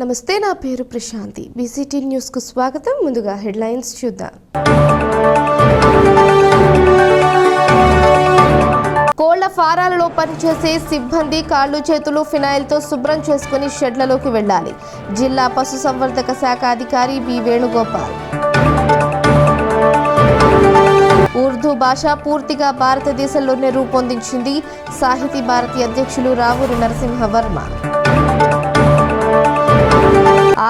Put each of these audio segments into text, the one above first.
నమస్తే, నా పేరు ప్రశాంతి. బీసీటీ న్యూస్ కు స్వాగతం. ముందుగా హెడ్లైన్స్ చూద్దాం. కోళ్ల ఫారాలలో పనిచేసే సిబ్బంది కాళ్లు చేతులు ఫినాయిల్తో శుభ్రం చేసుకుని షెడ్లలోకి వెళ్లాలి. జిల్లా పశుసంవర్ధక శాఖ అధికారి బి వేణుగోపాల్. ఉర్దూ భాష పూర్తిగా భారతదేశంలోనే రూపొందించింది సాహితీ భారతి అధ్యక్షులు రావూరి నరసింహవర్మ.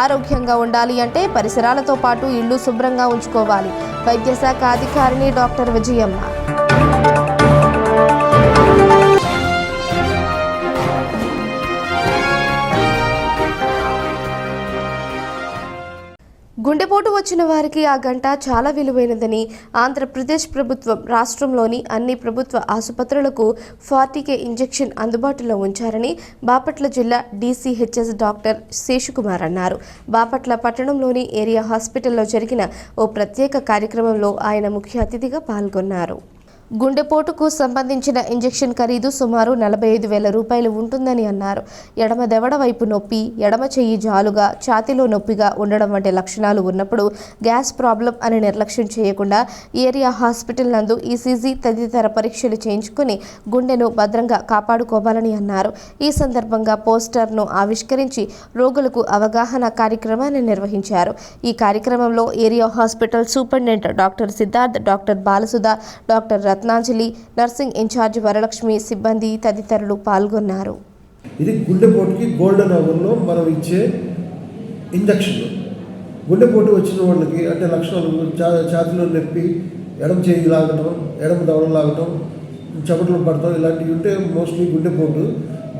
ఆరోగ్యంగా ఉండాలి అంటే పరిసరాలతో పాటు ఇల్లు శుభ్రంగా ఉంచుకోవాలి. వైద్యశాఖ అధికారిని డాక్టర్ విజయమ్మ. గుండెపోటు వచ్చిన వారికి ఆ గంట చాలా విలువైనదని ఆంధ్రప్రదేశ్ ప్రభుత్వం రాష్ట్రంలోని అన్ని ప్రభుత్వ ఆసుపత్రులకు 40K ఇంజెక్షన్ అందుబాటులో ఉంచారని బాపట్ల జిల్లా DCHS డాక్టర్ శేషుకుమార్ అన్నారు. బాపట్ల పట్టణంలోని ఏరియా హాస్పిటల్లో జరిగిన ఓ ప్రత్యేక కార్యక్రమంలో ఆయన ముఖ్య అతిథిగా పాల్గొన్నారు. గుండెపోటుకు సంబంధించిన ఇంజెక్షన్ ఖరీదు సుమారు 45,000 రూపాయలు ఉంటుందని అన్నారు. ఎడమ దవడ వైపు నొప్పి, ఎడమ చెయ్యి జాలుగా, ఛాతీలో నొప్పిగా ఉండడం వంటి లక్షణాలు ఉన్నప్పుడు గ్యాస్ ప్రాబ్లం అని నిర్లక్ష్యం చేయకుండా ఏరియా హాస్పిటల్ నందు ECG తదితర పరీక్షలు చేయించుకుని గుండెను భద్రంగా కాపాడుకోవాలని అన్నారు. ఈ సందర్భంగా పోస్టర్ను ఆవిష్కరించి రోగులకు అవగాహన కార్యక్రమాన్ని నిర్వహించారు. ఈ కార్యక్రమంలో area hospital superintendent doctor Siddharth, doctor Balasudha, doctor Ratnanjali, nursing incharge Varalakshmi, సిబ్బంది తదితరులు పాల్గొన్నారు. ఇది గుండెపోటుకి గోల్డెన్ అవర్లో మనం ఇచ్చే ఇంజక్షన్. గుండెపోటు వచ్చిన వాళ్ళకి అంటే లక్షణాలు ఛాతీలో నొప్పి, ఎడమ చేయి లాగటం, ఎడమ దవడ లాగటం, చెమటలు పడటం ఇలాంటివి ఉంటే మోస్ట్లీ గుండెపోటు.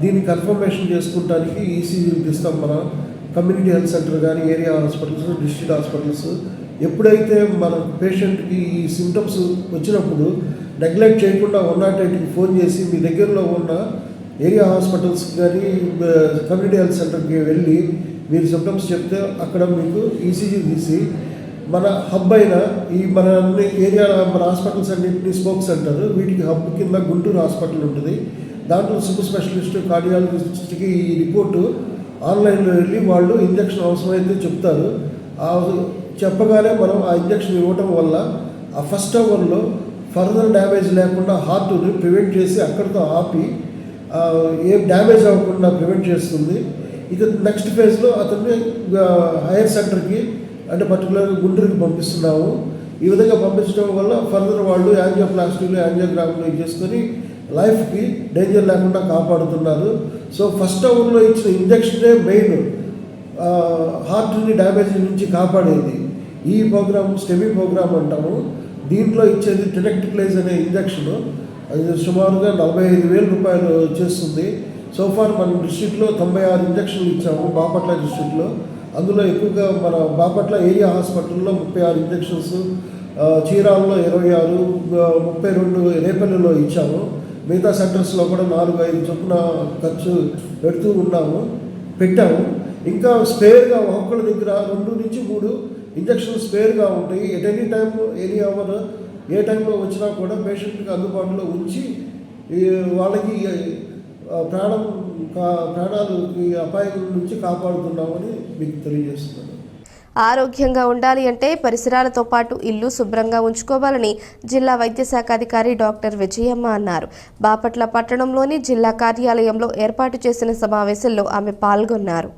దీన్ని కన్ఫర్మేషన్ చేసుకుంటానికి ECGలు తీస్తాం. మన కమ్యూనిటీ హెల్త్ సెంటర్ కానీ, ఏరియా హాస్పిటల్స్, డిస్ట్రిక్ట్ హాస్పిటల్స్ ఎప్పుడైతే మన పేషెంట్కి ఈ సిమ్టమ్స్ వచ్చినప్పుడు నెగ్లెక్ట్ చేయకుండా 108కి ఫోన్ చేసి మీ దగ్గరలో ఉన్న ఏరియా హాస్పిటల్స్కి కానీ కమ్యూనిటీ హెల్త్ సెంటర్కి వెళ్ళి మీరు సిమ్టమ్స్ చెప్తే అక్కడ మీకు ECG తీసి మన హబ్ అయిన ఈ మన ఏరియా మన హాస్పిటల్స్ అన్నింటినీ స్పోక్ సెంటర్, వీటికి హబ్ కింద గుంటూరు హాస్పిటల్ ఉంటుంది. దాంట్లో సూపర్ స్పెషలిస్ట్ కార్డియాలజిస్ట్కి ఈ రిపోర్టు ఆన్లైన్లో వెళ్ళి వాళ్ళు ఇంజక్షన్ అవసరమైతే చెప్తారు. చెప్పగానే మనం ఆ ఇంజక్షన్ ఇవ్వటం వల్ల ఆ ఫస్ట్ అవర్లో ఫర్దర్ డ్యామేజ్ లేకుండా హార్ట్ని ప్రివెంట్ చేసి అక్కడితో ఆపి ఏం డ్యామేజ్ అవ్వకుండా ప్రివెంట్ చేస్తుంది. ఇక నెక్స్ట్ ఫేజ్లో అతన్ని హైయర్ సెంటర్కి అంటే పర్టికులర్గా గుంటూరుకి పంపిస్తున్నాము. ఈ విధంగా పంపించడం వల్ల ఫర్దర్ వాళ్ళు యాంజియోప్లాస్టీలు, యాంజియోగ్రామ్లు చేసుకొని లైఫ్కి డేంజర్ లేకుండా కాపాడుతున్నారు. సో ఫస్ట్ అవర్లో ఇచ్చిన ఇంజక్షనే మెయిన్ హార్ట్ని డ్యామేజ్ నుంచి కాపాడేది. ఈ ప్రోగ్రామ్ స్టెమీ ప్రోగ్రామ్ అంటాము. దీంట్లో ఇచ్చేది టెనెక్టిప్లేజ్ అనే ఇంజక్షన్. అది సుమారుగా 45,000 రూపాయలు చేస్తుంది. సోఫార్ మన డిస్ట్రిక్ట్లో 96 ఇంజక్షన్లు ఇచ్చాము బాపట్ల డిస్ట్రిక్ట్లో. అందులో ఎక్కువగా మన బాపట్ల ఏరియా హాస్పిటల్లో 36 ఇంజక్షన్స్, చీరాల్లో 26, 32 రేపల్లిలో ఇచ్చాము. మిగతా సెంటర్స్లో కూడా 4-5 చొప్పున ఖర్చు పెట్టాము. ఇంకా స్పేర్గా ఒక్కొక్కరి దగ్గర 2 నుంచి 3 ఇంజక్షన్ స్పేర్గా ఉంటాయి. At any time any hour ఏ టైంలో వచ్చినా కూడా పేషెంట్కి అందుబాటులో ఉంచి వాళ్ళకి ప్రాణాలు అపాయం నుంచి కాపాడుతున్నామని మీకు తెలియజేస్తున్నాను. ఆరోగ్యంగా ఉండాలి అంటే పరిసరాలతో పాటు ఇల్లు శుభ్రంగా ఉంచుకోవాలని జిల్లా వైద్యశాఖ అధికారి డాక్టర్ విజయమ్మ అన్నారు. బాపట్ల పట్టణంలోని జిల్లా కార్యాలయంలో ఏర్పాటు చేసిన సమావేశంలో ఆమె పాల్గొన్నారు.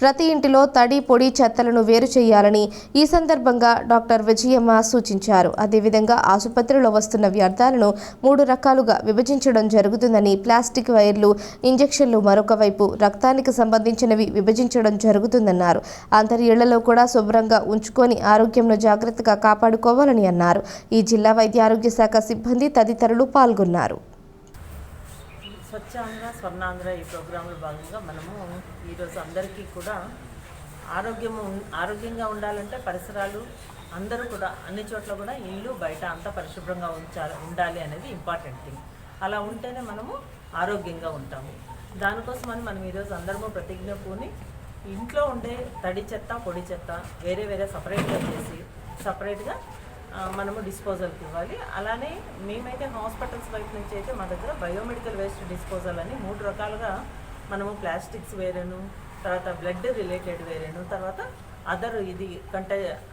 ప్రతి ఇంటిలో తడి, పొడి చెత్తలను వేరు చేయాలని ఈ సందర్భంగా డాక్టర్ విజయమ్మ సూచించారు. అదేవిధంగా ఆసుపత్రిలో వస్తున్న వ్యర్థాలను 3 రకాలుగా విభజించడం జరుగుతుందని, ప్లాస్టిక్ వైర్లు, ఇంజెక్షన్లు మరొక వైపు, రక్తానికి సంబంధించినవి విభజించడం జరుగుతుందన్నారు. అందరి ఇళ్లలో కూడా శుభ్రంగా ఉంచుకొని ఆరోగ్యంను జాగ్రత్తగా కాపాడుకోవాలని అన్నారు. ఈ జిల్లా వైద్య ఆరోగ్య శాఖ సిబ్బంది తదితరులు పాల్గొన్నారు. స్వచ్ఛాంధ్ర స్వర్ణాంధ్ర ఈ ప్రోగ్రాంలో భాగంగా మనము ఈరోజు అందరికీ కూడా ఆరోగ్యంగా ఉండాలంటే పరిసరాలు అందరూ కూడా అన్ని చోట్ల కూడా ఇల్లు బయట అంతా పరిశుభ్రంగా ఉండాలి అనేది ఇంపార్టెంట్ థింగ్. అలా ఉంటేనే మనము ఆరోగ్యంగా ఉంటాము. దానికోసమని మనం ఈరోజు అందరము ప్రతిజ్ఞ పూని ఇంట్లో ఉండే తడి చెత్త, పొడి చెత్త వేరే సపరేట్గా చేసి సపరేట్గా మనము డిస్పోజల్కి ఇవ్వాలి. అలానే మేమైతే హాస్పిటల్స్ వైపు నుంచి అయితే మా దగ్గర బయోమెడికల్ వేస్ట్ డిస్పోజల్ అని 3 రకాలుగా మనము ప్లాస్టిక్స్ వేరేను, తర్వాత బ్లడ్ రిలేటెడ్ వేరేను, తర్వాత అదర్ ఇది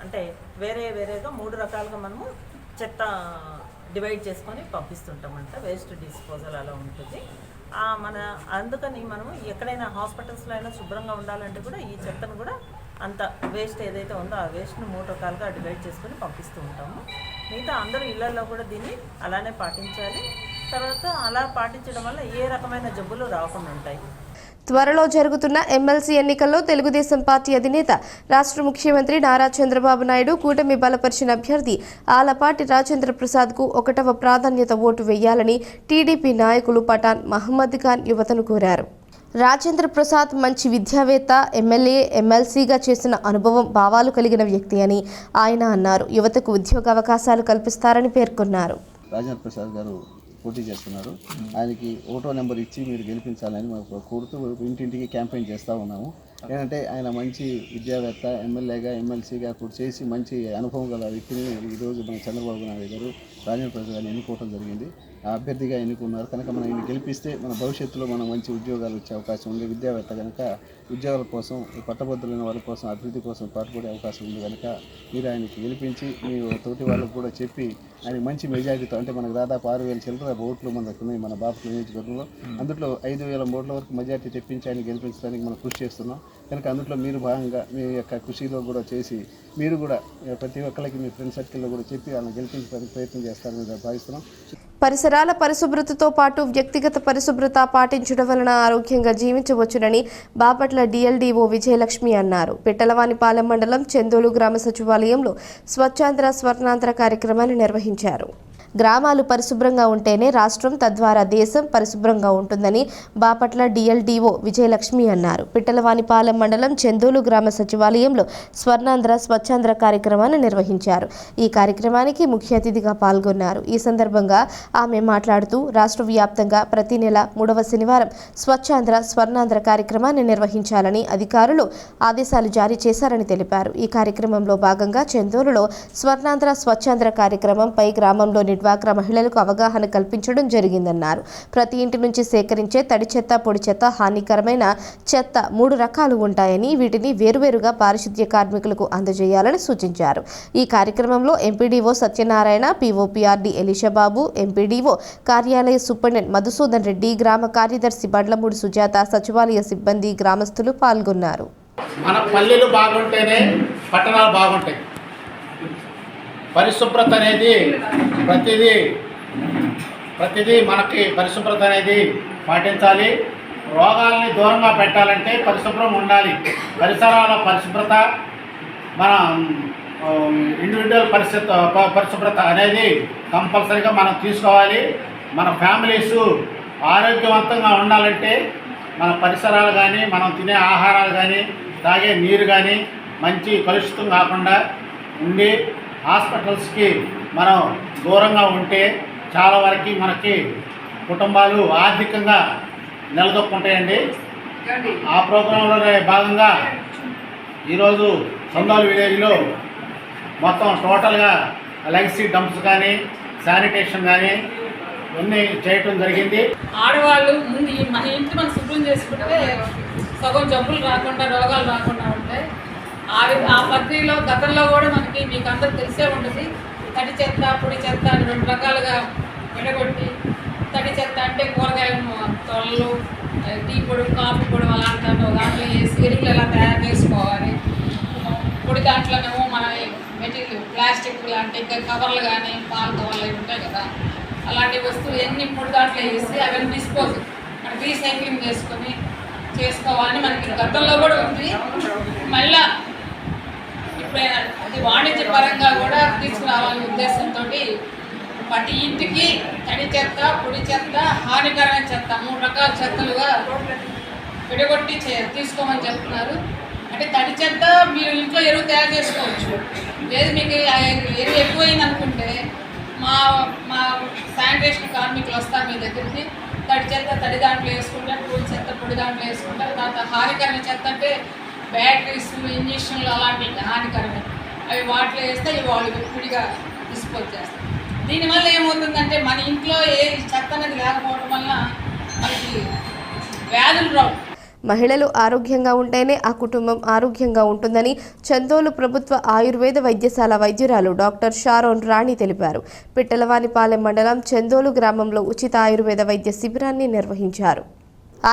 అంటే వేరేగా 3 రకాలుగా మనము చెత్త డివైడ్ చేసుకొని పంపిస్తుంటామంట. వేస్ట్ డిస్పోజల్ అలా ఉంటుంది. అందుకని మనము ఎక్కడైనా హాస్పిటల్స్లో అయినా శుభ్రంగా ఉండాలంటే కూడా ఈ చెత్తను కూడా అంత వేస్ట్ ఏదైతే ఉందో ఆ వేస్ట్ను 3 రకాలుగా డివైడ్ చేసుకొని పంపిస్తూ ఉంటాము. మిగతా అందరూ ఇళ్లలో కూడా దీన్ని అలానే పాటించాలి. తర్వాత అలా పాటించడం వల్ల ఏ రకమైన జబ్బులు రాకుండా ఉంటాయి. త్వరలో జరుగుతున్న ఎమ్మెల్సీ ఎన్నికల్లో తెలుగుదేశం పార్టీ అధినేత రాష్ట్ర ముఖ్యమంత్రి నారా చంద్రబాబు నాయుడు కూటమి బలపరిచిన అభ్యర్థి ఆలపాటి రాజేంద్ర ప్రసాద్కు 1వ ప్రాధాన్యత ఓటు వేయాలని టీడీపీ నాయకులు పఠాన్ మహమ్మద్ ఖాన్ యువతను కోరారు. రాజేంద్ర ప్రసాద్ మంచి విద్యావేత్త, ఎమ్మెల్యే, ఎమ్మెల్సీగా చేసిన అనుభవం, భావాలు కలిగిన వ్యక్తి అని ఆయన అన్నారు. యువతకు ఉద్యోగ అవకాశాలు కల్పిస్తారని పేర్కొన్నారు. రాజేంద్ర ప్రసాద్ గారు పోటీ చేస్తున్నారు. ఆయనకి 1వ నెంబర్ ఇచ్చి మీరు గెలిపించాలని మేము కోరుతూ ఇంటింటికి క్యాంపెయిన్ చేస్తూ ఉన్నాము. ఏంటంటే ఆయన మంచి విద్యావేత్త, ఎమ్మెల్యేగా, ఎమ్మెల్సీగా కూడా చేసి మంచి అనుభవం గల వ్యక్తిని ఈరోజు మన చంద్రబాబు నాయుడు గారు రాజేంద్ర ప్రసాద్ గారిని ఎన్నుకోవడం జరిగింది. ఆ అభ్యర్థిగా ఎన్నుకున్నారు కనుక మనం ఈయన గెలిపిస్తే మన భవిష్యత్తులో మనం మంచి ఉద్యోగాలు వచ్చే అవకాశం ఉంది. విద్యావేత్త కనుక ఉద్యోగాల కోసం, పట్టభద్రులైన వాళ్ళ కోసం, అభివృద్ధి కోసం పాటుపడే అవకాశం ఉంది కనుక మీరు ఆయనకి గెలిపించి మీ తోటి వాళ్ళకు కూడా చెప్పి ఆయన మంచి మెజారిటీతో, అంటే మనకు దాదాపు 6,000 చిల్లర ఓట్లు మనకు ఉన్నాయి మన బాపట్ల నియోజకవర్గంలో. అందులో 5,000 ఓట్ల వరకు మెజారిటీ తెప్పించి ఆయన గెలిపించడానికి మనం కృషి చేస్తున్నాం కనుక అందులో మీరు భాగంగా మీ యొక్క కృషిలో కూడా చేసి మీరు కూడా ప్రతి ఒక్కరికి మీ ఫ్రెండ్ సర్కిల్లో కూడా చెప్పి వాళ్ళని గెలిపించడానికి ప్రయత్నం చేస్తారని భావిస్తున్నాం. పరిసరాల పరిశుభ్రతతో పాటు వ్యక్తిగత పరిశుభ్రత పాటించడం వలన ఆరోగ్యంగా జీవించవచ్చునని బాపట్ల డిఎల్డీఓ విజయలక్ష్మి అన్నారు. పిట్టలవానిపాలెం మండలం చెందోలు గ్రామ సచివాలయంలో స్వచ్ఛాంధ్ర స్వర్ణాంధ్ర కార్యక్రమాన్ని నిర్వహించారు. గ్రామాలు పరిశుభ్రంగా ఉంటేనే రాష్ట్రం, తద్వారా దేశం పరిశుభ్రంగా ఉంటుందని బాపట్ల డిఎల్డీఓ విజయలక్ష్మి అన్నారు. పిట్టలవానిపాలెం మండలం చెందోలు గ్రామ సచివాలయంలో స్వర్ణాంధ్ర స్వచ్ఛాంధ్ర కార్యక్రమాన్ని నిర్వహించారు. ఈ కార్యక్రమానికి ముఖ్య అతిథిగా పాల్గొన్నారు. ఈ సందర్భంగా ఆమె మాట్లాడుతూ రాష్ట్ర వ్యాప్తంగా ప్రతి నెల 3వ శనివారం స్వచ్ఛాంధ్ర స్వర్ణాంధ్ర కార్యక్రమాన్ని నిర్వహించాలని అధికారులు ఆదేశాలు జారీ చేశారని తెలిపారు. ఈ కార్యక్రమంలో భాగంగా చెందోలులో స్వర్ణాంధ్ర స్వచ్ఛాంధ్ర కార్యక్రమంపై గ్రామంలోని డ్వాక్రా మహిళలకు అవగాహన కల్పించడం జరిగిందన్నారు. ప్రతి ఇంటి నుంచి సేకరించే తడి చెత్త, పొడి చెత్త, హానికరమైన చెత్త 3 రకాలు ఉంటాయని వీటిని వేరువేరుగా పారిశుద్ధ్య కార్మికులకు అందజేయాలని సూచించారు. ఈ కార్యక్రమంలో ఎంపీడీఓ సత్యనారాయణ, పీఓపీఆర్డీ ఎలీషాబాబు, ఎంపీడీఓ కార్యాలయ సూపరింటెండెంట్ మధుసూదన్ రెడ్డి, గ్రామ కార్యదర్శి బండ్లమూడి సుజాత, సచివాలయ సిబ్బంది, గ్రామస్తులు పాల్గొన్నారు. మన పల్లెలు బాగుంటేనే పట్టణాలు బాగుంటాయి. పరిశుభ్రత అనేది ప్రతిదీ మనకి పరిశుభ్రత అనేది పాటించాలి. రోగాలని దూరంగా పెట్టాలంటే పరిశుభ్రం ఉండాలి. పరిసరాల పరిశుభ్రత, మన ఇండివిజువల్ పరిశుభ్రత అనేది కంపల్సరీగా మనం తీసుకోవాలి. మన ఫ్యామిలీస్ ఆరోగ్యవంతంగా ఉండాలంటే మన పరిసరాలు కానీ, మనం తినే ఆహారాలు కానీ, తాగే నీరు కానీ మంచి కలుషితం కాకుండా ఉండి హాస్పిటల్స్కి మనం దూరంగా ఉంటే చాలా వరకు మనకి కుటుంబాలు ఆర్థికంగా నిలదొక్కుంటాయండి. ఆ ప్రోగ్రాంలోనే భాగంగా ఈరోజు సొందాలు విలేజ్లో మొత్తం టోటల్గా లెగసీ డంప్స్ కానీ, శానిటేషన్ కానీ ఇవన్నీ చేయటం జరిగింది. ఆడవాళ్ళు ముందు మన ఇంటి మనం శుభ్రం చేసుకుంటే సగం జబ్బులు రాకుండా, రోగాలు రాకుండా ఉంటాయి. ఆ పద్ధతిలో గతంలో కూడా మీకు అందరూ తెలిసే ఉంటుంది. తడి చెత్త, పొడి చెత్త అని 2 రకాలుగా విడగొట్టి, తడి చెత్త అంటే కూరగాయల తొలలు, టీ పొడి, కాఫీ పొడి అలాంటి దాంట్లో వేసి ఎరువులు ఎలా తయారు చేసుకోవాలి. పొడి దాంట్లోనేమో మన మెటీరియల్ ప్లాస్టిక్ లాంటి ఇంకా కవర్లు కానీ, పాల కవర్లు ఉంటాయి కదా, అలాంటి వస్తువులు ఎన్ని పొడి దాంట్లో వేసి అవన్నీ డిస్పోజ్ మనకి రీసైక్లింగ్ చేసుకోవాలని మనకి గతంలో కూడా ఉంది. మళ్ళీ అది వాణిజ్య పరంగా కూడా తీసుకురావాలనే ఉద్దేశంతో ప్రతి ఇంటికి తడి చెత్త, పొడి చెత్త, హానికరమైన చెత్త 3 రకాల చెత్తలుగా విడగొట్టి తీసుకోమని చెప్తున్నారు. అంటే తడి చెత్త మీరు ఇంట్లో ఎరువు తయారు చేసుకోవచ్చు. లేదు మీకు ఎరువు ఎక్కువైంది అనుకుంటే మా శానిటేషన్ కార్మికులు వస్తారు మీ దగ్గరికి. తడి చెత్త తడి దాంట్లో వేసుకుంటారు, పొడి చెత్త పొడి దాంట్లో వేసుకుంటారు. తర్వాత హానికరమైన చెత్త అంటే బ్యాటరీస్, ఇంజక్షన్లు అలాంటి హానికరమే అవి వాటిలో వేస్తే ఇవి వాళ్ళు విడిగా డిస్పోజ్ చేస్తారు. దీనివల్ల ఏమవుతుందంటే మన ఇంట్లో ఏ చెత్త అనేది లేకపోవడం వల్ల మనకి వ్యాధులు రావు. మహిళలు ఆరోగ్యంగా ఉంటేనే ఆ కుటుంబం ఆరోగ్యంగా ఉంటుందని చందోలు ప్రభుత్వ ఆయుర్వేద వైద్యశాల వైద్యురాలు డాక్టర్ షారోన్ రాణి తెలిపారు. పిట్టలవానిపాలెం మండలం చందోలు గ్రామంలో ఉచిత ఆయుర్వేద వైద్య శిబిరాన్ని నిర్వహించారు.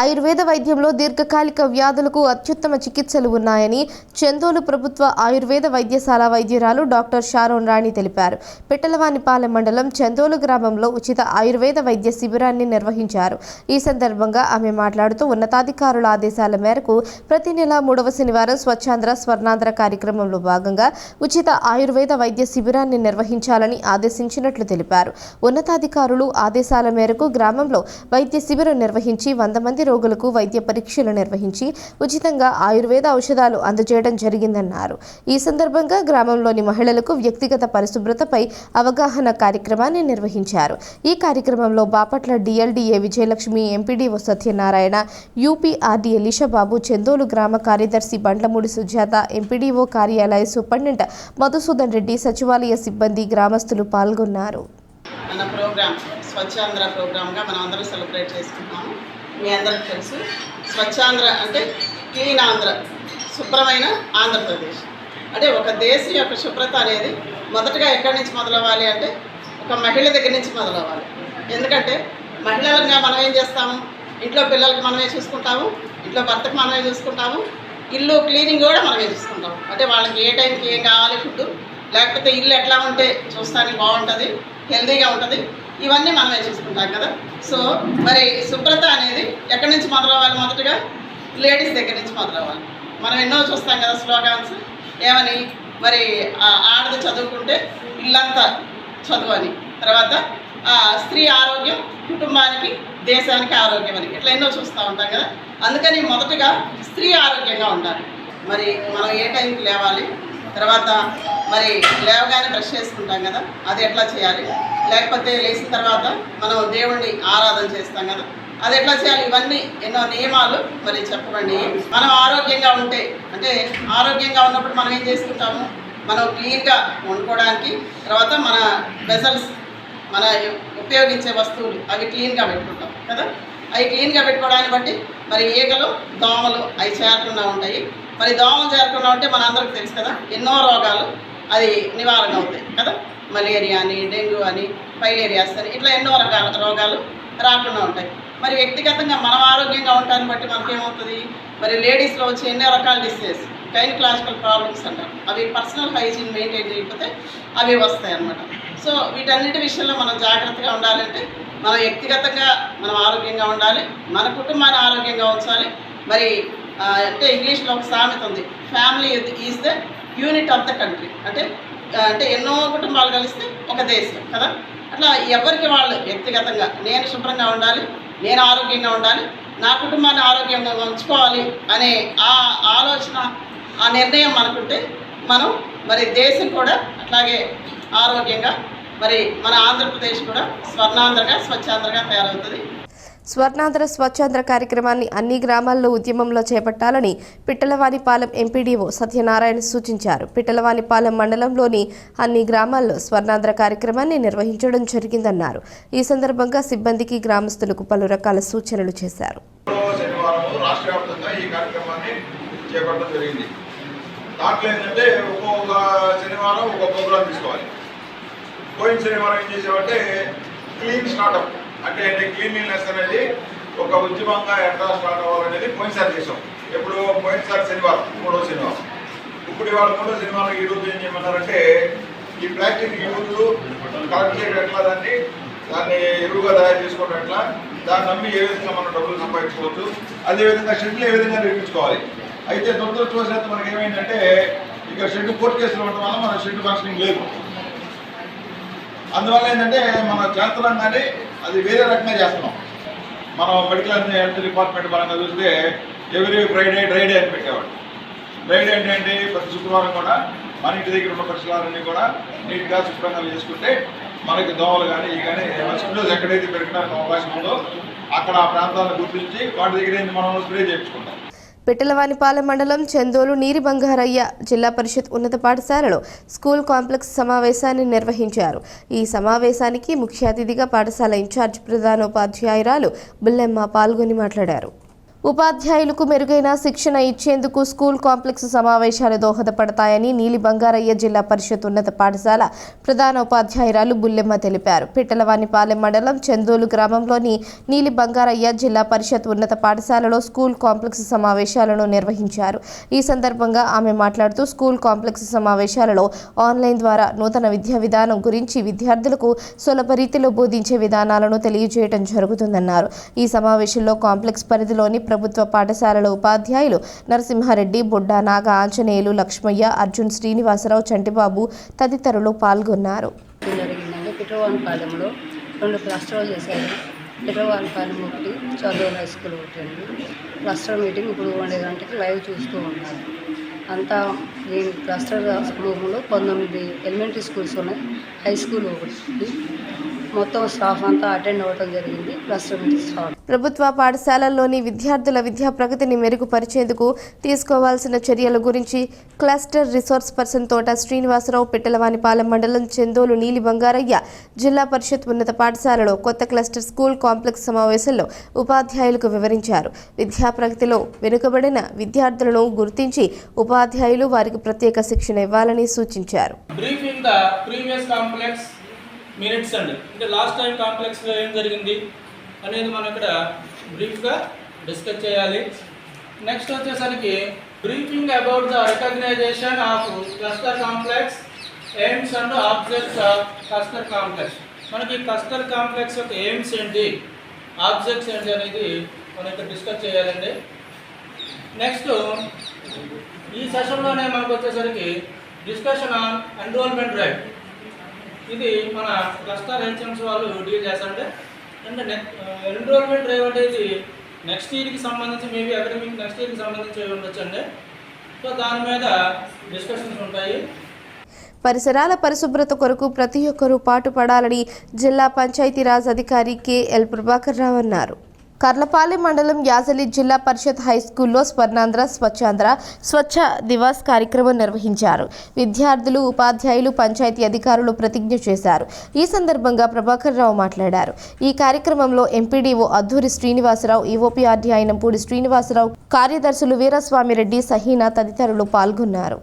ఆయుర్వేద వైద్యంలో దీర్ఘకాలిక వ్యాధులకు అత్యుత్తమ చికిత్సలు ఉన్నాయని చందోలు ప్రభుత్వ ఆయుర్వేద వైద్యశాల వైద్యురాలు డాక్టర్ షారోన్ రాణి తెలిపారు. పిట్టలవానిపాలెం మండలం చందోలు గ్రామంలో ఉచిత ఆయుర్వేద వైద్య శిబిరాన్ని నిర్వహించారు. ఈ సందర్భంగా ఆమె మాట్లాడుతూ ఉన్నతాధికారుల ఆదేశాల మేరకు ప్రతి నెల 3వ శనివారం స్వచ్ఛాంధ్ర స్వర్ణాంధ్ర కార్యక్రమంలో భాగంగా ఉచిత ఆయుర్వేద వైద్య శిబిరాన్ని నిర్వహించాలని ఆదేశించినట్లు తెలిపారు. ఉన్నతాధికారులు ఆదేశాల మేరకు గ్రామంలో వైద్య శిబిరం నిర్వహించి 100 మంది రోగులకు వైద్య పరీక్షలు నిర్వహించి ఉచితంగా ఆయుర్వేద ఔషధాలు అందజేయడం జరిగిందన్నారు. ఈ సందర్భంగా గ్రామంలోని మహిళలకు వ్యక్తిగత పరిశుభ్రతపై అవగాహన కార్యక్రమాన్ని నిర్వహించారు. ఈ కార్యక్రమంలో Bapatla DLDA Vijayalakshmi, MPDO Satyanarayana, UPRD Elishababu, Chandolu గ్రామ కార్యదర్శి బండ్లమూడి సుజాత, ఎంపీడీఓ కార్యాలయ సూపరింటెండెంట్ మధుసూదన్ రెడ్డి, సచివాలయ సిబ్బంది, గ్రామస్తులు పాల్గొన్నారు. మన ప్రోగ్రామ్ స్వచ్ఛాంధ్ర ప్రోగ్రామ్గా మనం అందరూ సెలబ్రేట్ చేసుకుంటున్నాము. మీ అందరికీ తెలుసు, స్వచ్ఛాంధ్ర అంటే క్లీన్ ఆంధ్ర, శుభ్రమైన ఆంధ్రప్రదేశ్. అంటే ఒక దేశం యొక్క శుభ్రత అనేది మొదటగా ఎక్కడి నుంచి మొదలవ్వాలి అంటే ఒక మహిళ దగ్గర నుంచి మొదలవ్వాలి. ఎందుకంటే మహిళలుగా మనం ఏం చేస్తాము, ఇంట్లో పిల్లలకి మనమే చూసుకుంటాము, ఇంట్లో భర్తకు మనమే చూసుకుంటాము, ఇల్లు క్లీనింగ్ కూడా మనమే చూసుకుంటాము. అంటే వాళ్ళకి ఏ టైంకి ఏం కావాలి ఫుడ్, లేకపోతే ఇల్లు ఎట్లా ఉంటే చూస్తానికి బాగుంటుంది, హెల్తీగా ఉంటుంది, ఇవన్నీ మనమే చూసుకుంటాం కదా. సో మరి శుభ్రత అనేది ఎక్కడి నుంచి మొదలవ్వాలి, మొదటగా లేడీస్ దగ్గర నుంచి మొదలవ్వాలి. మనం ఎన్నో చూస్తాం కదా స్లోగాన్స్, ఏమని మరి ఆడది చదువుకుంటే ఇల్లంతా చదువు అని, తర్వాత స్త్రీ ఆరోగ్యం కుటుంబానికి దేశానికి ఆరోగ్యం అని, ఇట్లా ఎన్నో చూస్తూ ఉంటాం కదా. అందుకని మొదటగా స్త్రీ ఆరోగ్యంగా ఉండాలి. మరి మనం ఏ టైంకి లేవాలి, తర్వాత మరి లేవగానే బ్రష్ చేసుకుంటాం కదా, అది ఎట్లా చేయాలి, లేకపోతే లేచిన తర్వాత మనం దేవుణ్ణి ఆరాధన చేస్తాం కదా, అది ఎట్లా చేయాలి, ఇవన్నీ ఎన్నో నియమాలు మరి చెప్పండి. మనం ఆరోగ్యంగా ఉంటే, అంటే ఆరోగ్యంగా ఉన్నప్పుడు మనం ఏం చేసుకుంటాము, మనం క్లీన్గా వండుకోవడానికి, తర్వాత మన వెజల్స్, మన ఉపయోగించే వస్తువులు అవి క్లీన్గా పెట్టుకుంటాం కదా. అవి క్లీన్గా పెట్టుకోవడాన్ని బట్టి మరి ఈగలు, దోమలు అవి చేరకుండా ఉంటాయి. మరి దోమలు చేరకుండా ఉంటే మన అందరికి తెలుసు కదా, ఎన్నో రోగాలు అది నివారణ అవుతాయి కదా. మలేరియా అని, డెంగ్యూ అని, ఫైలేరియాస్ అని, ఇట్లా ఎన్నో రకాల రోగాలు రాకుండా ఉంటాయి. మరి వ్యక్తిగతంగా మనం ఆరోగ్యంగా ఉండటాన్ని బట్టి మనకేమవుతుంది, మరి లేడీస్లో వచ్చే ఎన్నో రకాల డిసీజెస్, గైనకలాజికల్ ప్రాబ్లమ్స్ అంటారు, అవి పర్సనల్ హైజీన్ మెయింటైన్ చేయకపోతే అవి వస్తాయి అన్నమాట. సో వీటన్నిటి విషయంలో మనం జాగ్రత్తగా ఉండాలంటే మనం వ్యక్తిగతంగా మనం ఆరోగ్యంగా ఉండాలి, మన కుటుంబాన్ని ఆరోగ్యంగా ఉంచాలి. మరి అంటే ఇంగ్లీష్లో ఒక సామెత ఉంది, family is the unit of the country. అంటే ఎన్నో కుటుంబాలు కలిస్తే ఒక దేశం కదా. అట్లా ఎవరికి వాళ్ళు వ్యక్తిగతంగా నేను శుభ్రంగా ఉండాలి, నేను ఆరోగ్యంగా ఉండాలి, నా కుటుంబాన్ని ఆరోగ్యంగా ఉంచుకోవాలి అనే ఆ ఆలోచన, ఆ నిర్ణయం మనకుంటే మనం మరి దేశం కూడా అట్లాగే ఆరోగ్యంగా, మరి మన ఆంధ్రప్రదేశ్ కూడా స్వర్ణాంధ్రగా, స్వచ్ఛాంధ్రగా తయారవుతుంది. స్వర్ణాంధ్ర స్వచ్ఛాంధ్ర కార్యక్రమాన్ని అన్ని గ్రామాల్లో ఉద్యమంలో చేపట్టాలని పిట్టలవానిపాలెం ఎంపీడీఓ సత్యనారాయణ సూచించారు. పిట్టలవానిపాలెం మండలంలోని అన్ని గ్రామాల్లో స్వర్ణాంధ్ర కార్యక్రమాన్ని నిర్వహించడం జరిగిందన్నారు. ఈ సందర్భంగా సిబ్బందికి, గ్రామస్తులకు పలు రకాల సూచనలు చేశారు. పోయిన శనివారం ఏం చేసామంటే క్లీన్ స్టార్ట్అప్, అంటే క్లీన్లీనెస్ అనేది ఒక ఉద్యమంగా ఎట్లా స్టార్ట్ అవ్వాలనేది పోయినసారి చేసాం. ఎప్పుడు పోయినసారి శనివారం, 3వ శనివారం. ఇప్పుడు ఇవాళ 3వ శనివారం ఈరోజు ఏం చేయమన్నారంటే ఈ ప్లాస్టిక్ యూజ్లు కలెక్ట్ చేయడం ఎట్లా, దాన్ని ఎరువుగా తయారు చేసుకోవడం ఎట్లా, దాన్ని నమ్మి ఏ విధంగా మనం డబ్బులు సంపాదించుకోవచ్చు, అదేవిధంగా షెడ్లు ఏ విధంగా నిర్మించుకోవాలి. అయితే దురదృష్టవశాత్తు మనకి ఏమైందంటే ఇక్కడ షెడ్ కోర్టు కేసులు ఉండటం వల్ల మన షెడ్ ఫంక్షనింగ్ లేదు. అందువల్ల ఏంటంటే మనం చేస్తున్నాం కానీ అది వేరే రకంగా చేస్తున్నాం. మనం మెడికల్ హెల్త్ డిపార్ట్మెంట్ పరంగా చూస్తే ఎవ్రీ ఫ్రైడే డ్రై డే అని పెట్టేవాడు. డ్రై డే అంటే ఏంటి, ప్రతి శుక్రవారం కూడా మన ఇంటి దగ్గర ఉన్న పరిసరాలన్నీ కూడా నీట్గా శుభ్రంగా చేసుకుంటే మనకి దోమలు కానీ ఇవి కానీ మస్కిటోస్ ఎక్కడైతే పెరగడానికి అవకాశం ఉందో అక్కడ ఆ ప్రాంతాలను గుర్తించి వాటి దగ్గర మనం స్ప్రే చేయించుకుంటాం. పిట్టలవానిపాలెం మండలం చందోలు నీరి బంగారయ్య జిల్లా పరిషత్ ఉన్నత పాఠశాలలో స్కూల్ కాంప్లెక్స్ సమావేశాన్ని నిర్వహించారు. ఈ సమావేశానికి ముఖ్య అతిథిగా పాఠశాల ఇన్ఛార్జ్ ప్రధానోపాధ్యాయురాలు బుల్లెమ్మ పాల్గొని మాట్లాడారు. ఉపాధ్యాయులకు మెరుగైన శిక్షణ ఇచ్చేందుకు స్కూల్ కాంప్లెక్స్ సమావేశాలు దోహదపడతాయని నీలి బంగారయ్య జిల్లా పరిషత్ ఉన్నత పాఠశాల ప్రధాన ఉపాధ్యాయురాలు బుల్లెమ్మ తెలిపారు. పిట్టలవానిపాలెం మండలం చందోలు గ్రామంలోని నీలి బంగారయ్య జిల్లా పరిషత్ ఉన్నత పాఠశాలలో స్కూల్ కాంప్లెక్స్ సమావేశాలను నిర్వహించారు. ఈ సందర్భంగా ఆమె మాట్లాడుతూ స్కూల్ కాంప్లెక్స్ సమావేశాలలో ఆన్లైన్ ద్వారా నూతన విద్యా విధానం గురించి విద్యార్థులకు సులభ రీతిలో బోధించే విధానాలను తెలియజేయడం జరుగుతుందన్నారు. ఈ సమావేశంలో కాంప్లెక్స్ పరిధిలోని ప్రభుత్వ పాఠశాలల ఉపాధ్యాయులు నరసింహారెడ్డి, బుడ్డా నాగ, ఆంజనేయులు, లక్ష్మయ్య, అర్జున్, శ్రీనివాసరావు, చంటిబాబు తదితరులు పాల్గొన్నారు. జరిగిందండి పిట్రవానిపాలెంలో 2 క్లస్టర్లు చేశారు. పిట్రవానిపాలెం ఒకటి, చదువు హై స్కూల్ ఒకటి అండి. క్లస్టర్ మీటింగ్ ఇప్పుడు 1 గంటకి లైవ్ చూస్తూ ఉన్నారు. అంతా ఈ క్లస్టర్ రూమ్లో 19 ఎలిమెంటరీ స్కూల్స్ ఉన్నాయి, హై స్కూల్ ఒకటి. మొత్తం స్టాఫ్ అంతా అటెండ్ అవ్వడం జరిగింది. Cluster meeting start. ప్రభుత్వ పాఠశాలల్లోని విద్యార్థుల విద్యా ప్రగతిని మెరుగుపరిచేందుకు తీసుకోవాల్సిన చర్యల గురించి క్లస్టర్ రిసోర్స్ పర్సన్ తోట శ్రీనివాసరావు పిట్టలవానిపాలెం మండలం చందోలు నీలి బంగారయ్య జిల్లా పరిషత్ ఉన్నత పాఠశాలలో కొత్త క్లస్టర్ స్కూల్ కాంప్లెక్స్ సమావేశంలో ఉపాధ్యాయులకు వివరించారు. విద్యా ప్రగతిలో వెనుకబడిన విద్యార్థులను గుర్తించి ఉపాధ్యాయులు వారికి ప్రత్యేక శిక్షణ ఇవ్వాలని సూచించారు. మినిట్స్ అండి, అంటే లాస్ట్ టైం కాంప్లెక్స్లో ఏం జరిగింది అనేది మనం ఇక్కడ బ్రీఫ్గా డిస్కస్ చేయాలి. నెక్స్ట్ వచ్చేసరికి briefing about the recognition of cluster complex, aims and objects of cluster complex. మనకి క్లస్టర్ కాంప్లెక్స్ యొక్క ఎయిమ్స్ ఏంటి, ఆబ్జెక్ట్స్ ఏంటి అనేది మనం ఇక్కడ డిస్కస్ చేయాలండి. నెక్స్ట్ ఈ సెషన్లోనే మనకు వచ్చేసరికి డిస్కషన్ ఆన్ ఎన్రోల్మెంట్ రైట్. ఇది మన క్లస్టర్ హెచ్ఎంస్ వాళ్ళు డీల్ చేస్తారంటే ఎన్రోల్మెంట్ డ్రైవ్ అంటే ఇది నెక్స్ట్ ఇయర్కి సంబంధించి మేబీ అకాడమిక్ నెక్స్ట్ ఇయర్కి సంబంధించి ఉండొచ్చండి. సో దాని మీద డిస్కషన్స్ ఉంటాయి. పరిసరాల పరిశుభ్రత కొరకు ప్రతి ఒక్కరూ పాటుపడాలని జిల్లా పంచాయతీరాజ్ అధికారి కెఎల్ ప్రభాకర్ రావు అన్నారు. కర్లపాలెం మండలం యాజలి జిల్లా పరిషత్ హై స్కూల్లో స్వర్ణాంధ్ర స్వచ్ఛ దివాస్ కార్యక్రమం నిర్వహించారు. విద్యార్థులు, ఉపాధ్యాయులు, పంచాయతీ అధికారులు ప్రతిజ్ఞ చేశారు. ఈ సందర్భంగా ప్రభాకర్ రావు మాట్లాడారు. ఈ కార్యక్రమంలో ఎంపీడీఓ అద్దూరి శ్రీనివాసరావు, ఈఓపీఆర్డీ అయినంపూడి శ్రీనివాసరావు, కార్యదర్శులు వీరస్వామిరెడ్డి, సహీనా తదితరులు పాల్గొన్నారు.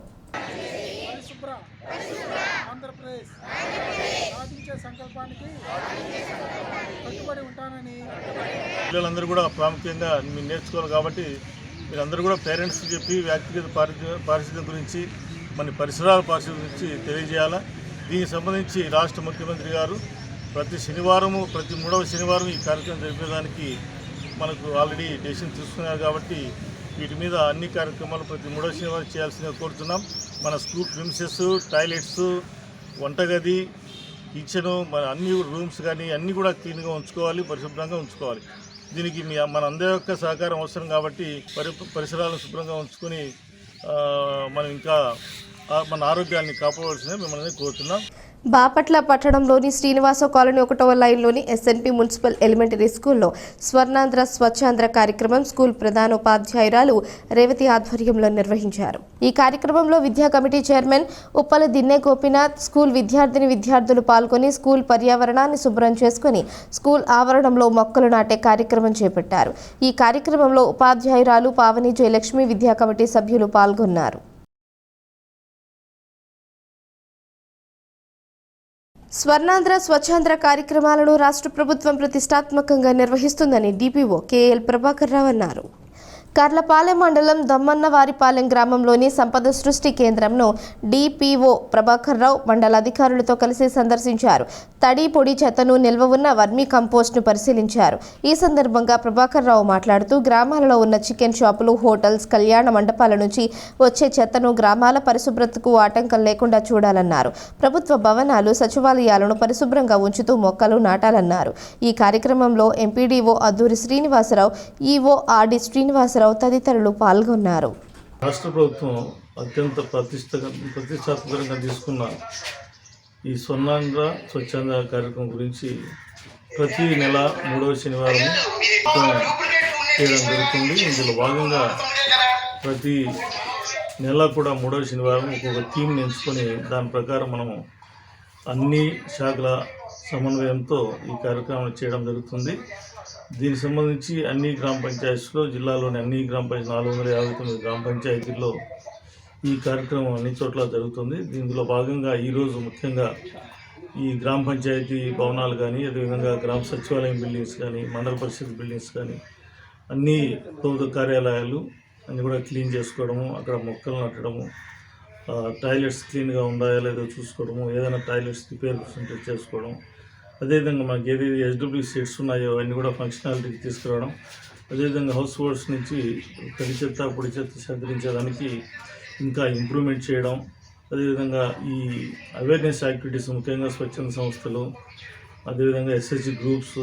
పిల్లలందరూ కూడా ప్రాముఖ్యంగా మీరు నేర్చుకోవాలి కాబట్టి మీరందరూ కూడా పేరెంట్స్కి చెప్పి వ్యక్తిగత పారిశుద్ధ్యం గురించి, మన పరిసరాల పారిశుద్ధ్యం గురించి తెలియజేయాలా. దీనికి సంబంధించి రాష్ట్ర ముఖ్యమంత్రి గారు ప్రతి 3వ శనివారం ఈ కార్యక్రమం జరిపేదానికి మనకు ఆల్రెడీ డెసిషన్ తీసుకున్నారు. కాబట్టి వీటి మీద అన్ని కార్యక్రమాలు ప్రతి 3వ శనివారం చేయాల్సిందిగా కోరుతున్నాం. మన స్కూల్ ప్రిమిసెస్, టాయిలెట్స్, వంటగది, కిచెను, మన అన్ని రూమ్స్ కానీ అన్నీ కూడా క్లీన్గా ఉంచుకోవాలి, పరిశుభ్రంగా ఉంచుకోవాలి. దీనికి మన అందరి యొక్క సహకారం అవసరం కాబట్టి పరిసరాలను శుభ్రంగా ఉంచుకొని మనం ఇంకా మన ఆరోగ్యాన్ని కాపాడవలసిందే మిమ్మల్ని కోరుతున్నాం. బాపట్ల పట్టణంలోని శ్రీనివాస కాలనీ 1వ లైన్లోని ఎస్ఎన్పి మున్సిపల్ ఎలిమెంటరీ స్కూల్లో స్వర్ణాంధ్ర స్వచ్ఛాంధ్ర కార్యక్రమం స్కూల్ ప్రధానోపాధ్యాయురాలు రేవతి ఆధ్వర్యంలో నిర్వహించారు. ఈ కార్యక్రమంలో విద్యా committee chairman Uppala Dinne Gopinath, school విద్యార్థులు పాల్గొని స్కూల్ పర్యావరణాన్ని శుభ్రం చేసుకుని స్కూల్ ఆవరణంలో మొక్కలు నాటే కార్యక్రమం చేపట్టారు. ఈ కార్యక్రమంలో ఉపాధ్యాయురాలు పావని జయలక్ష్మి, విద్యా కమిటీ సభ్యులు పాల్గొన్నారు. స్వర్ణాంధ్ర స్వచ్ఛాంధ్ర కార్యక్రమాలను రాష్ట్ర ప్రభుత్వం ప్రతిష్టాత్మకంగా నిర్వహిస్తుందని డిపిఓ కెఎల్ ప్రభాకర్ రావు అన్నారు. కర్లపాలెం మండలం దమ్మన్నవారిపాలెం గ్రామంలోని సంపద సృష్టి కేంద్రంను డిపిఓ ప్రభాకర్ రావు మండల అధికారులతో కలిసి సందర్శించారు. తడి, పొడి చెత్తను నిల్వ ఉన్న వర్మీ కంపోస్ట్ను పరిశీలించారు. ఈ సందర్భంగా ప్రభాకర్ రావు మాట్లాడుతూ గ్రామాలలో ఉన్న చికెన్ షాపులు, హోటల్స్, కళ్యాణ మండపాల నుంచి వచ్చే చెత్తను గ్రామాల పరిశుభ్రతకు ఆటంకం లేకుండా చూడాలన్నారు. ప్రభుత్వ భవనాలు, సచివాలయాలను పరిశుభ్రంగా ఉంచుతూ మొక్కలు నాటాలన్నారు. ఈ కార్యక్రమంలో ఎంపీడీఓ అద్దూరి శ్రీనివాసరావు, ఈఓఆర్డీ శ్రీనివాసరావు తదితరులు పాల్గొన్నారు. రాష్ట్ర ప్రభుత్వం అత్యంత ప్రతిష్టాత్మకంగా తీసుకున్న ఈ స్వర్ణాంధ్ర స్వచ్ఛాంధ్ర కార్యక్రమం గురించి ప్రతి నెల 3వ శనివారం చేయడం జరుగుతుంది. ఇందులో భాగంగా ప్రతి నెల కూడా 3వ శనివారం ఒక్కొక్క థీమ్ని ఎంచుకొని దాని ప్రకారం మనము అన్ని శాఖల సమన్వయంతో ఈ కార్యక్రమం చేయడం జరుగుతుంది. దీనికి సంబంధించి అన్ని గ్రామ పంచాయతీలో, జిల్లాలోని అన్ని గ్రామ పంచాయతీ 459 గ్రామ పంచాయతీల్లో ఈ కార్యక్రమం అన్ని చోట్ల జరుగుతుంది. దీనిలో భాగంగా ఈరోజు ముఖ్యంగా ఈ గ్రామ పంచాయతీ భవనాలు కానీ, అదేవిధంగా గ్రామ సచివాలయం బిల్డింగ్స్ కానీ, మండల పరిషత్ బిల్డింగ్స్ కానీ, అన్ని ప్రభుత్వ కార్యాలయాలు అన్నీ కూడా క్లీన్ చేసుకోవడము, అక్కడ మొక్కలు నాటడము, టాయిలెట్స్ క్లీన్గా ఉన్నాయో లేదో చూసుకోవడము, ఏదైనా టాయిలెట్స్ రిపేర్ ఉంటే చేసుకోవడం, అదేవిధంగా మనకి ఏదైతే ఎస్డబ్ల్యూ సెట్స్ ఉన్నాయో అవన్నీ కూడా ఫంక్షనాలిటీకి తీసుకురావడం, అదేవిధంగా హౌస్ హోల్డ్స్ నుంచి తడి చెత్త పొడి చెత్త సేకరించడానికి ఇంకా ఇంప్రూవ్మెంట్ చేయడం, అదేవిధంగా ఈ అవేర్నెస్ యాక్టివిటీస్ ముఖ్యంగా స్వచ్ఛంద సంస్థలు, అదేవిధంగా ఎస్ఎస్జి గ్రూప్స్,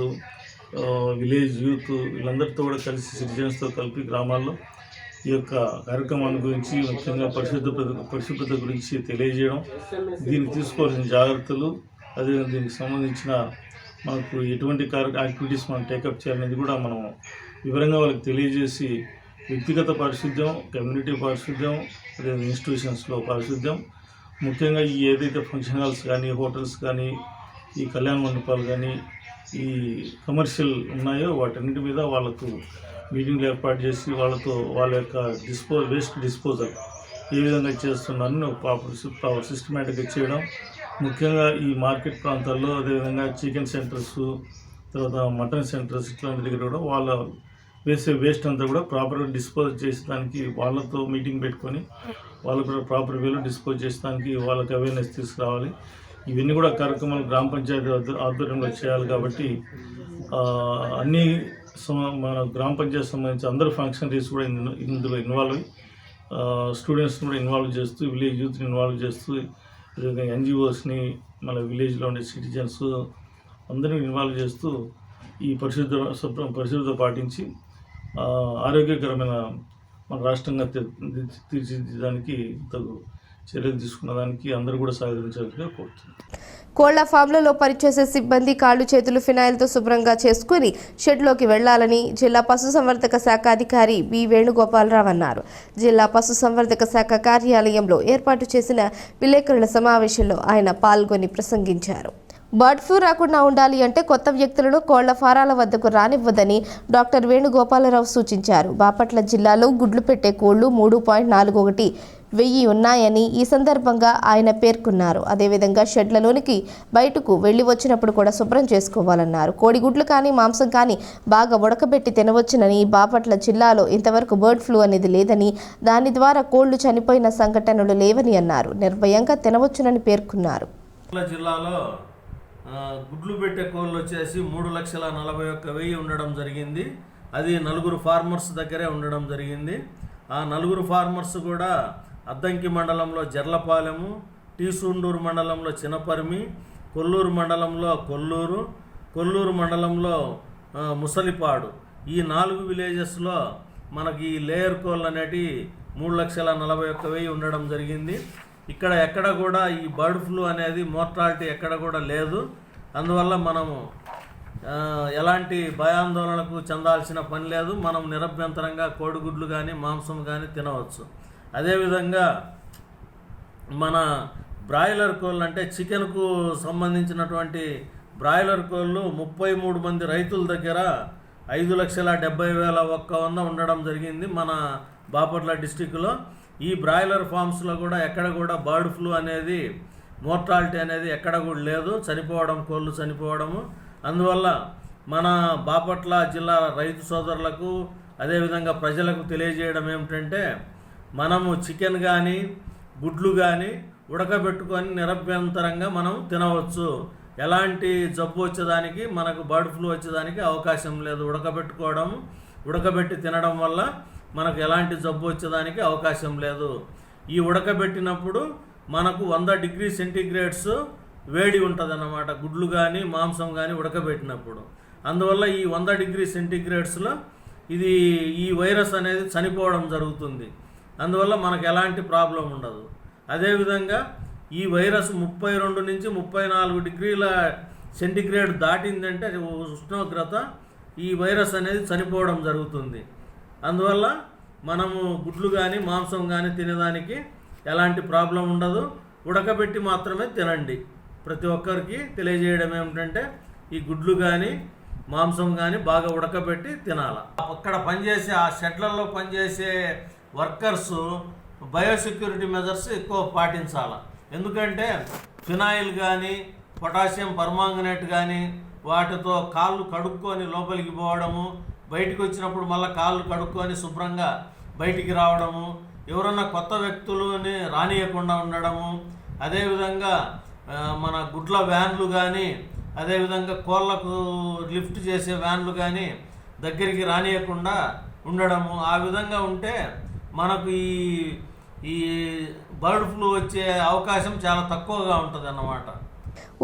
విలేజ్ యూత్ వీళ్ళందరితో కూడా కలిసి సిటిజన్స్తో కలిపి గ్రామాల్లో ఈ యొక్క కార్యక్రమాల గురించి ముఖ్యంగా పరిశుభ్రత గురించి తెలియజేయడం, దీనికి తీసుకోవాల్సిన జాగ్రత్తలు, అదేవిధంగా దీనికి సంబంధించిన మనకు ఎటువంటి యాక్టివిటీస్ మనం టేకప్ చేయాలనేది కూడా మనం వివరంగా వాళ్ళకి తెలియజేసి వ్యక్తిగత పారిశుద్ధ్యం, కమ్యూనిటీ పారిశుద్ధ్యం, అదేవిధంగా ఇన్స్టిట్యూషన్స్లో పారిశుద్ధ్యం, ముఖ్యంగా ఈ ఏదైతే ఫంక్షన్ హాల్స్ కానీ, హోటల్స్ కానీ, ఈ కళ్యాణ మండపాలు కానీ, ఈ కమర్షియల్ ఉన్నాయో వాటన్నిటి మీద వాళ్ళకు మీటింగ్లు ఏర్పాటు చేసి వాళ్ళతో వాళ్ళ యొక్క వేస్ట్ డిస్పోజల్ ఏ విధంగా చేస్తున్నారని ప్రాపర్ సిస్టమేటిక్గా చేయడం, ముఖ్యంగా ఈ మార్కెట్ ప్రాంతాల్లో, అదేవిధంగా చికెన్ సెంటర్స్, తర్వాత మటన్ సెంటర్స్ ఇట్లాంటి దగ్గర కూడా వాళ్ళ వేసే వేస్ట్ అంతా కూడా ప్రాపర్గా డిస్పోజ్ చేసేదానికి వాళ్ళతో మీటింగ్ పెట్టుకొని వాళ్ళు కూడా ప్రాపర్ వేలో డిస్పోజ్ చేసేదానికి వాళ్ళకి అవేర్నెస్ తీసుకురావాలి. ఇవన్నీ కూడా కార్యక్రమాలు గ్రామ పంచాయతీ ఆధ్వర్యంలో చేయాలి. కాబట్టి అన్ని మన గ్రామ పంచాయతీ సంబంధించి అందరు ఫంక్షనరీస్ కూడా ఇందులో ఇన్వాల్వ్ అయ్యి స్టూడెంట్స్ని కూడా ఇన్వాల్వ్ చేస్తూ, విలేజ్ యూత్ని ఇన్వాల్వ్ చేస్తూ, అదేవిధంగా ఎన్జిఓస్ని, మన విలేజ్లో ఉండే సిటిజన్స్ అందరినీ ఇన్వాల్వ్ చేస్తూ ఈ పరిశుభ్రత పాటించి ఆరోగ్యకరమైన మన రాష్ట్రంగా తీర్చిదిద్దడానికి తగు చర్యలు తీసుకున్న దానికి అందరూ కూడా సహకరించాలని కోరుతున్నాను. కోళ్ల ఫామ్లలో పనిచేసే సిబ్బంది కాళ్ళు చేతులు ఫినాయిల్తో శుభ్రంగా చేసుకుని షెడ్లోకి వెళ్లాలని జిల్లా పశుసంవర్ధక శాఖ అధికారి బి వేణుగోపాలరావు అన్నారు. జిల్లా పశుసంవర్ధక శాఖ కార్యాలయంలో ఏర్పాటు చేసిన విలేకరుల సమావేశంలో ఆయన పాల్గొని ప్రసంగించారు. బర్డ్ ఫ్లూ రాకుండా ఉండాలి అంటే కొత్త వ్యక్తులను కోళ్ల ఫారాల వద్దకు రానివ్వదని డాక్టర్ వేణుగోపాలరావు సూచించారు. బాపట్ల జిల్లాలో గుడ్లు పెట్టే కోళ్లు 3.41 ఉన్నాయని ఈ సందర్భంగా ఆయన పేర్కొన్నారు. అదేవిధంగా షెడ్లలోనికి బయటకు వెళ్లి వచ్చినప్పుడు కూడా శుభ్రం చేసుకోవాలన్నారు. కోడిగుడ్లు కానీ మాంసం కానీ బాగా ఉడకబెట్టి తినవచ్చునని, బాపట్ల జిల్లాలో ఇంతవరకు బర్డ్ ఫ్లూ అనేది లేదని, దాని ద్వారా కోళ్లు చనిపోయిన సంఘటనలు లేవని అన్నారు. నిర్భయంగా తినవచ్చునని పేర్కొన్నారు. జిల్లాలో గుడ్లు పెట్టే కోళ్ళు వచ్చేసి 3,41,000 ఉండడం జరిగింది. అది 4 ఫార్మర్స్ దగ్గరే ఉండడం జరిగింది. ఆ 4 ఫార్మర్స్ కూడా అద్దంకి మండలంలో జర్లపాలెము, టీసూండూరు మండలంలో చినపర్మి, కొల్లూరు మండలంలో కొల్లూరు మండలంలో ముసలిపాడు, ఈ 4 విలేజెస్లో మనకి లేయర్ కోళ్ళు అనేటివి 3,41,000 ఉండడం జరిగింది. ఇక్కడ ఎక్కడ కూడా ఈ బర్డ్ ఫ్లూ అనేది మోర్టాలిటీ ఎక్కడ కూడా లేదు. అందువల్ల మనము ఎలాంటి భయాందోళనకు చెందాల్సిన పని లేదు. మనం నిరభ్యంతరంగా కోడిగుడ్లు కానీ మాంసం కానీ తినవచ్చు. అదేవిధంగా మన బ్రాయిలర్ కోళ్ళు అంటే చికెన్కు సంబంధించినటువంటి బ్రాయిలర్ కోళ్ళు 33 మంది రైతుల దగ్గర 5,70,100 ఉండడం జరిగింది మన బాపట్ల డిస్టిక్లో. ఈ బ్రాయిలర్ ఫామ్స్లో కూడా ఎక్కడ కూడా బర్డ్ ఫ్లూ అనేది మోర్టాలిటీ అనేది ఎక్కడ కూడా లేదు, కోళ్ళు చనిపోవడము. అందువల్ల మన బాపట్ల జిల్లా రైతు సోదరులకు అదేవిధంగా ప్రజలకు తెలియజేయడం ఏమిటంటే, మనము చికెన్ కానీ గుడ్లు కానీ ఉడకబెట్టుకొని నిరభ్యంతరంగా మనం తినవచ్చు. ఎలాంటి జబ్బు వచ్చేదానికి, మనకు బర్డ్ ఫ్లూ వచ్చేదానికి అవకాశం లేదు. ఉడకబెట్టి తినడం వల్ల మనకు ఎలాంటి జబ్బు వచ్చేదానికి అవకాశం లేదు. ఈ ఉడకబెట్టినప్పుడు మనకు 100 డిగ్రీ సెంటీగ్రేడ్స్ వేడి ఉంటుంది అన్నమాట, గుడ్లు కానీ మాంసం కానీ ఉడకబెట్టినప్పుడు. అందువల్ల ఈ 100 డిగ్రీ సెంటీగ్రేడ్స్లో ఈ వైరస్ అనేది చనిపోవడం జరుగుతుంది. అందువల్ల మనకు ఎలాంటి ప్రాబ్లం ఉండదు. అదేవిధంగా ఈ వైరస్ 32 నుంచి 34 డిగ్రీల సెంటీగ్రేడ్ దాటిందంటే ఉష్ణోగ్రత, ఈ వైరస్ అనేది చనిపోవడం జరుగుతుంది. అందువల్ల మనము గుడ్లు కానీ మాంసం కానీ తినేదానికి ఎలాంటి ప్రాబ్లం ఉండదు. ఉడకబెట్టి మాత్రమే తినండి. ప్రతి ఒక్కరికి తెలియజేయడం ఏమిటంటే ఈ గుడ్లు కానీ మాంసం కానీ బాగా ఉడకబెట్టి తినాలి. అక్కడ పనిచేసే ఆ షెడ్లలో పనిచేసే వర్కర్స్ బయోసెక్యూరిటీ మెజర్స్ ఎక్కువ పాటించాలి. ఎందుకంటే ఫినాయిల్ కానీ పొటాషియం పర్మాంగనేట్ కానీ వాటితో కాళ్ళు కడుక్కొని లోపలికి పోవడము, బయటికి వచ్చినప్పుడు మళ్ళీ కాళ్ళు కడుక్కొని శుభ్రంగా బయటికి రావడము, ఎవరన్నా కొత్త వ్యక్తులని రానియకుండా ఉండడము, అదేవిధంగా మన గుడ్ల వ్యాన్లు కానీ అదేవిధంగా కోళ్ళకు లిఫ్ట్ చేసే వ్యాన్లు కానీ దగ్గరికి రానియకుండా ఉండడము. ఆ విధంగా ఉంటే మనకు ఈ బర్డ్ ఫ్లూ వచ్చే అవకాశం చాలా తక్కువగా ఉంటుంది అన్నమాట.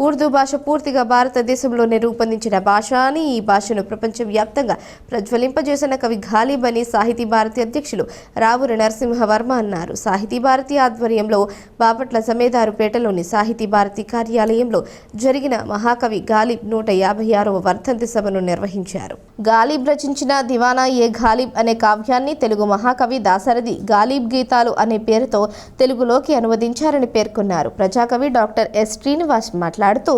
ఉర్దూ భాష పూర్తిగా భారతదేశంలోనే రూపొందించిన భాష అని, ఈ భాషను ప్రపంచవ్యాప్తంగా ప్రజ్వలింపజేసిన కవి గాలిబ్ అని సాహితీ భారతి అధ్యక్షులు రావూరి నరసింహవర్మ అన్నారు. సాహితీ భారతి ఆధ్వర్యంలో బాపట్ల జమేదారుపేటలోని సాహితీ భారతి కార్యాలయంలో జరిగిన మహాకవి గాలిబ్ 156వ వర్ధంతి సభను నిర్వహించారు. గాలిబ్ రచించిన దివానా ఏ గాలిబ్ అనే కావ్యాన్ని తెలుగు మహాకవి దాశరథి గాలిబ్ గీతాలు అనే పేరుతో తెలుగులోకి అనువదించారని పేర్కొన్నారు. ప్రజాకవి డాక్టర్ ఎస్ శ్రీనివాస్ మాట్లాడుతూ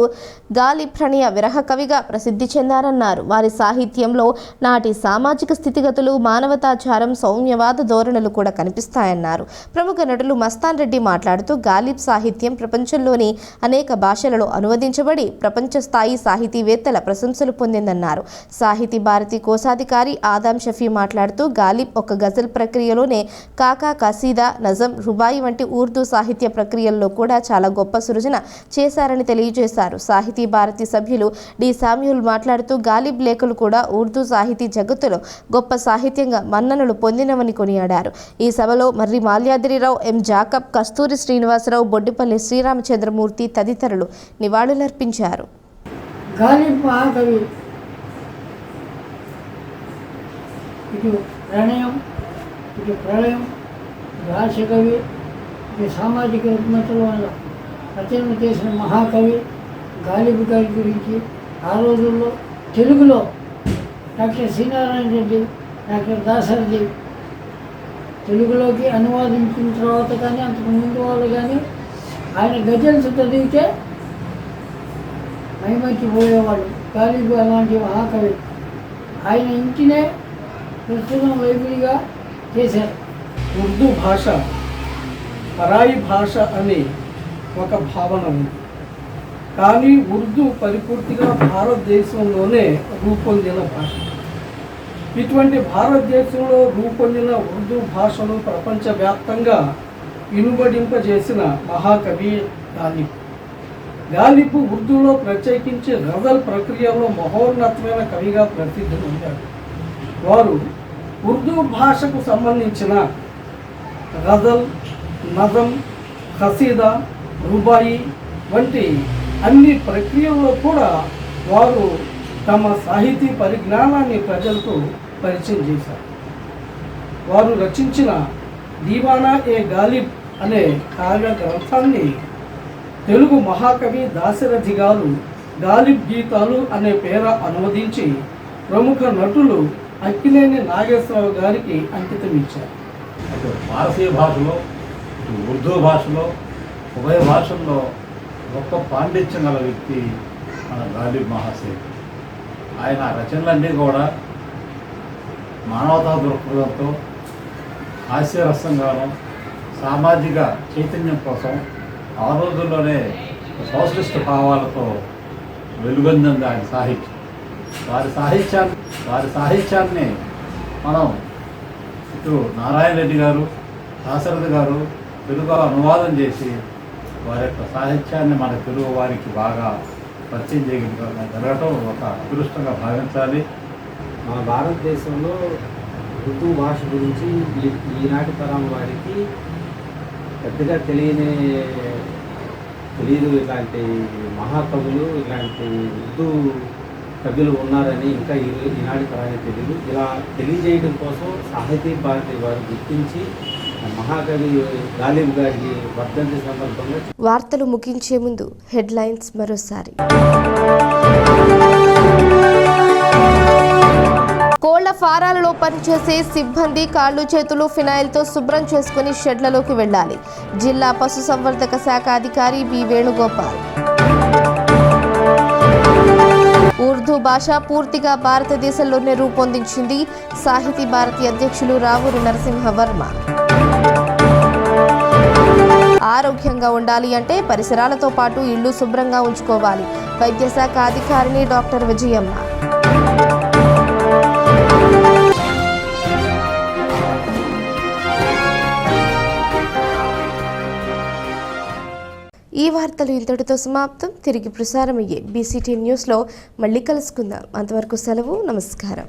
గాలిబ్ ప్రణయ విరహ కవిగా ప్రసిద్ధి చెందారన్నారు. వారి సాహిత్యంలో నాటి సామాజిక స్థితిగతులు, మానవతాచారం, సౌమ్యవాద ధోరణులు కూడా కనిపిస్తాయన్నారు. ప్రముఖ నటులు మస్తాన్ రెడ్డి మాట్లాడుతూ గాలిబ్ సాహిత్యం ప్రపంచంలోని అనేక భాషలలో అనువదించబడి ప్రపంచ స్థాయి సాహితీవేత్తల ప్రశంసలు పొందిందన్నారు. సాహితీ భారతి కోశాధికారి ఆదాం షఫీ మాట్లాడుతూ గాలిబ్ ఒక గజల్ ప్రక్రియలోనే కాకా, కసీదా, నజం, రుబాయి వంటి ఉర్దూ సాహిత్య ప్రక్రియల్లో కూడా చాలా గొప్ప సృజన చేశారని తెలియజేశారు. సాహితీ భారతి సభ్యులు డి శామ్యూల్ మాట్లాడుతూ గాలిబ్ లేఖలు కూడా ఉర్దూ సాహితీ జగత్తులో గొప్ప సాహిత్యంగా మన్ననలు పొందినవని కొనియాడారు. ఈ సభలో మర్రి మాల్యాద్రిరావు, ఎం జాకబ్, కస్తూరి శ్రీనివాసరావు, బొడ్డిపల్లి శ్రీరామచంద్రమూర్తి తదితరులు నివాళులర్పించారు. గాలిబ్ మహాకవి ఇటు ప్రణయం, ఇటు ప్రళయం, రాశకవి, ఇటు సామాజిక రుగ్మతల వల్ల రచన చేసిన మహాకవి గాలిబ్ గారి గురించి ఆ రోజుల్లో తెలుగులో డాక్టర్ శ్రీనారాయణ రెడ్డి, డాక్టర్ దాశరథి తెలుగులోకి అనువాదించిన తర్వాత కానీ అంతకు ముందు వాళ్ళు కానీ ఆయన గజల్స్ చదివితే మైమర్చిపోయేవాళ్ళు. గాలిబ్ అలాంటి మహాకవి. ఆయన ఇంటినే ప్రస్తుతం లైబ్రరీగా చేశారు. ఉర్దూ భాష పరాయి భాష అనే ఒక భావన ఉంది. కానీ ఉర్దూ పరిపూర్తిగా భారతదేశంలోనే రూపొందిన భాష. ఇటువంటి భారతదేశంలో రూపొందిన ఉర్దూ భాషను ప్రపంచవ్యాప్తంగా ఇనుబడింపజేసిన మహాకవి గాలిబ్. గాలిబ్ ఉర్దూలో ప్రత్యేకించి గజల్ ప్రక్రియలో మహోన్నతమైన కవిగా ప్రసిద్ధి పొందాడు. వారు ఉర్దూ భాషకు సంబంధించిన గజల్, నజం, ఖసీదా, రుబాయి వంటి అన్ని ప్రక్రియల్లో కూడా వారు తమ సాహితీ పరిజ్ఞానాన్ని ప్రజలకు పరిచయం చేశారు. వారు రచించిన దీవానా ఏ గాలిబ్ అనే కావ్య గ్రంథాన్ని తెలుగు మహాకవి దాశరథి గారు గాలిబ్ గీతాలు అనే పేర అనువదించి ప్రముఖ నటులు అక్కినేని నాగేశ్వరరావు గారికి అంకితం ఇచ్చారు. అటు పారసీ భాషలో, ఇటు ఉర్దూ భాషలో, ఉభయ భాషల్లో గొప్ప పాండిత్యం గల వ్యక్తి మన గాలిబ్ మహాశయుడు. ఆయన రచనలన్నీ కూడా మానవతా దృక్పథంతో, హాస్యరసంగాను, సామాజిక చైతన్యం కోసం ఆ రోజుల్లోనే సోషలిస్ట్ భావాలతో వెలుగొందింది ఆయన సాహిత్యం. వారి సాహిత్యాన్ని మనం ఇటు నారాయణ రెడ్డి గారు, దాశరథి గారు తెలుగు అనువాదం చేసి వారి యొక్క సాహిత్యాన్ని మన తెలుగు వారికి బాగా పరిచయం జరగటం ఒక అదృష్టంగా భావించాలి. మన భారతదేశంలో ఉర్దూ భాష గురించి ఈనాటి తరం వారికి పెద్దగా తెలియదు. ఇలాంటి మహాకవులు, ఇలాంటి ఉర్దూ కవులు ఉన్నారని ఇంకా ఈనాటి తరానికి తెలియదు. ఇలా తెలియజేయడం కోసం సాహితీ భారతి వారు గుర్తించి మహాకవి గాలిబ్ గారికి వర్ధంతి సందర్భంగా. వార్తలు ముగించే ముందు హెడ్లైన్స్ మరోసారి. కోళ్ల ఫారాలలో పనిచేసే సిబ్బంది కాళ్ళు చేతులు ఫినాయిల్తో శుభ్రం చేసుకుని షెడ్లలోకి వెళ్లాలి. జిల్లా పశుసంవర్ధక శాఖ అధికారి బి వేణుగోపాల్. భాష పూర్తిగా భారతదేశంలోనే రూపొందించింది సాహితీ భారతి అధ్యక్షులు రావూరి నరసింహవర్మ. ఆరోగ్యంగా ఉండాలి అంటే పరిసరాలతో పాటు ఇల్లు శుభ్రంగా ఉంచుకోవాలి. వైద్యశాఖ అధికారిని డాక్టర్ విజయమ్మ. ఈ వార్తలు ఇంతటితో సమాప్తం. తిరిగి ప్రసారమయ్యే BCT న్యూస్లో మళ్ళీ కలుసుకుందాం. అంతవరకు సెలవు. నమస్కారం.